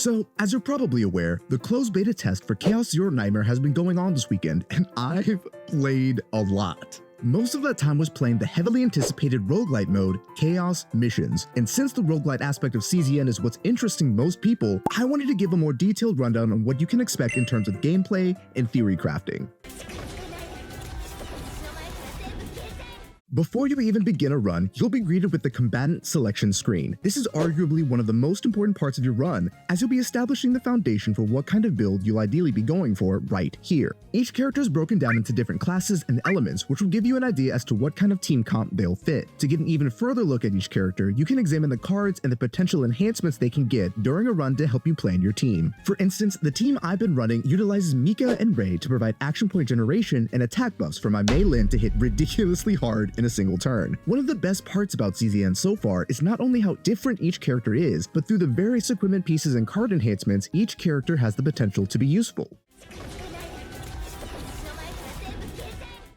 So, as you're probably aware, the closed beta test for Chaos Zero Nightmare has been going on this weekend, and I've played a lot. Most of that time was playing the heavily anticipated roguelite mode, Chaos Missions, and since the roguelite aspect of CZN is what's interesting most people, I wanted to give a more detailed rundown on what you can expect in terms of gameplay and theory crafting. Before you even begin a run, you'll be greeted with the combatant selection screen. This is arguably one of the most important parts of your run, as you'll be establishing the foundation for what kind of build you'll ideally be going for right here. Each character is broken down into different classes and elements, which will give you an idea as to what kind of team comp they'll fit. To get an even further look at each character, you can examine the cards and the potential enhancements they can get during a run to help you plan your team. For instance, the team I've been running utilizes Mika and Ray to provide action point generation and attack buffs for my Mei Lin to hit ridiculously hard in a single turn. One of the best parts about CZN so far is not only how different each character is, but through the various equipment pieces and card enhancements, each character has the potential to be useful.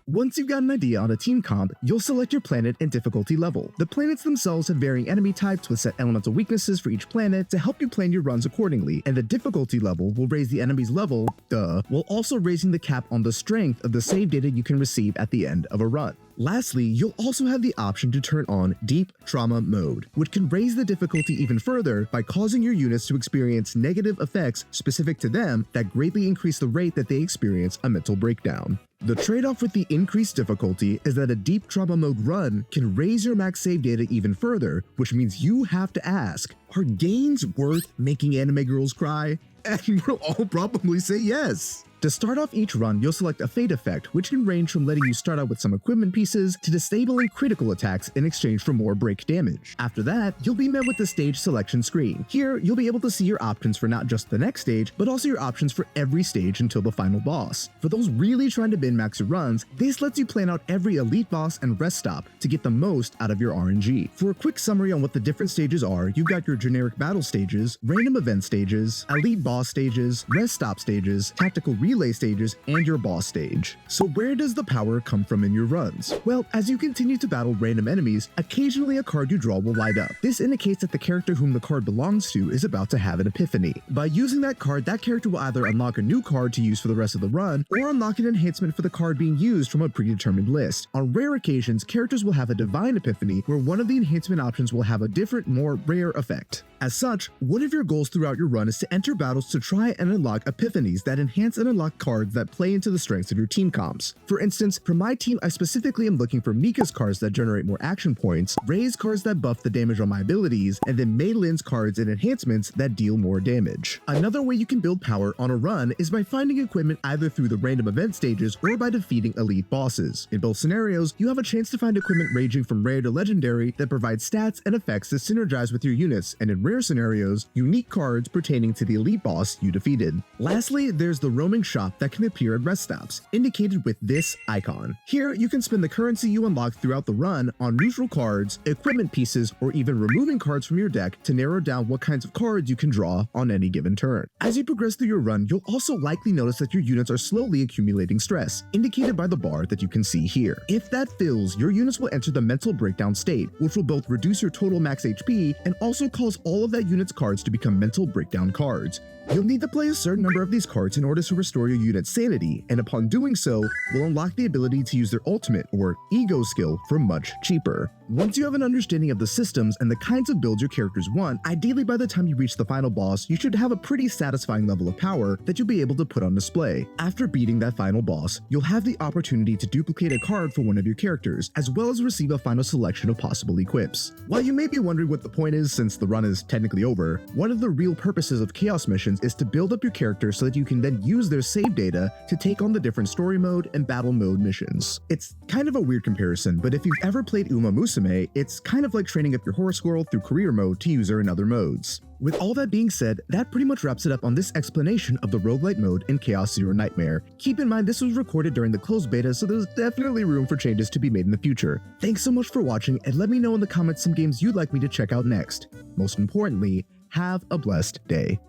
Once you've got an idea on a team comp, you'll select your planet and difficulty level. The planets themselves have varying enemy types with set elemental weaknesses for each planet to help you plan your runs accordingly, and the difficulty level will raise the enemy's level, while also raising the cap on the strength of the save data you can receive at the end of a run. Lastly, you'll also have the option to turn on Deep Trauma Mode, which can raise the difficulty even further by causing your units to experience negative effects specific to them that greatly increase the rate that they experience a mental breakdown. The trade-off with the increased difficulty is that a Deep Trauma Mode run can raise your max save data even further, which means you have to ask, are gains worth making anime girls cry? And we'll all probably say yes. To start off each run, you'll select a Fate effect, which can range from letting you start out with some equipment pieces to disabling critical attacks in exchange for more break damage. After that, you'll be met with the stage selection screen. Here, you'll be able to see your options for not just the next stage, but also your options for every stage until the final boss. For those really trying to min-max your runs, this lets you plan out every elite boss and rest stop to get the most out of your RNG. For a quick summary on what the different stages are, you've got your generic battle stages, random event stages, elite boss stages, rest stop stages, tactical relay stages, and your boss stage. So where does the power come from in your runs? Well, as you continue to battle random enemies, occasionally a card you draw will light up. This indicates that the character whom the card belongs to is about to have an epiphany. By using that card, that character will either unlock a new card to use for the rest of the run, or unlock an enhancement for the card being used from a predetermined list. On rare occasions, characters will have a divine epiphany, where one of the enhancement options will have a different, more rare effect. As such, one of your goals throughout your run is to enter battles to try and unlock epiphanies that enhance and unlock cards that play into the strengths of your team comps. For instance, for my team, I specifically am looking for Mika's cards that generate more action points, Ray's cards that buff the damage on my abilities, and then Mei Lin's cards and enhancements that deal more damage. Another way you can build power on a run is by finding equipment either through the random event stages or by defeating elite bosses. In both scenarios, you have a chance to find equipment ranging from rare to legendary that provides stats and effects that synergize with your units, and in rare scenarios, unique cards pertaining to the elite boss you defeated. Lastly, there's the roaming shop that can appear at rest stops, indicated with this icon. Here, you can spend the currency you unlock throughout the run on neutral cards, equipment pieces, or even removing cards from your deck to narrow down what kinds of cards you can draw on any given turn. As you progress through your run, you'll also likely notice that your units are slowly accumulating stress, indicated by the bar that you can see here. If that fills, your units will enter the mental breakdown state, which will both reduce your total max HP and also cause all of that unit's cards to become mental breakdown cards. You'll need to play a certain number of these cards in order to restore your unit's sanity, and upon doing so, will unlock the ability to use their ultimate or ego skill for much cheaper. Once you have an understanding of the systems and the kinds of builds your characters want, ideally by the time you reach the final boss, you should have a pretty satisfying level of power that you'll be able to put on display. After beating that final boss, you'll have the opportunity to duplicate a card for one of your characters, as well as receive a final selection of possible equips. While you may be wondering what the point is since the run is technically over, one of the real purposes of Chaos Missions is to build up your character so that you can then use their save data to take on the different story mode and battle mode missions. It's kind of a weird comparison, but if you've ever played Uma Musume, it's kind of like training up your horse squirrel through career mode to use her in other modes. With all that being said, that pretty much wraps it up on this explanation of the roguelite mode in Chaos Zero Nightmare. Keep in mind this was recorded during the closed beta, so there's definitely room for changes to be made in the future. Thanks so much for watching, and let me know in the comments some games you'd like me to check out next. Most importantly, have a blessed day.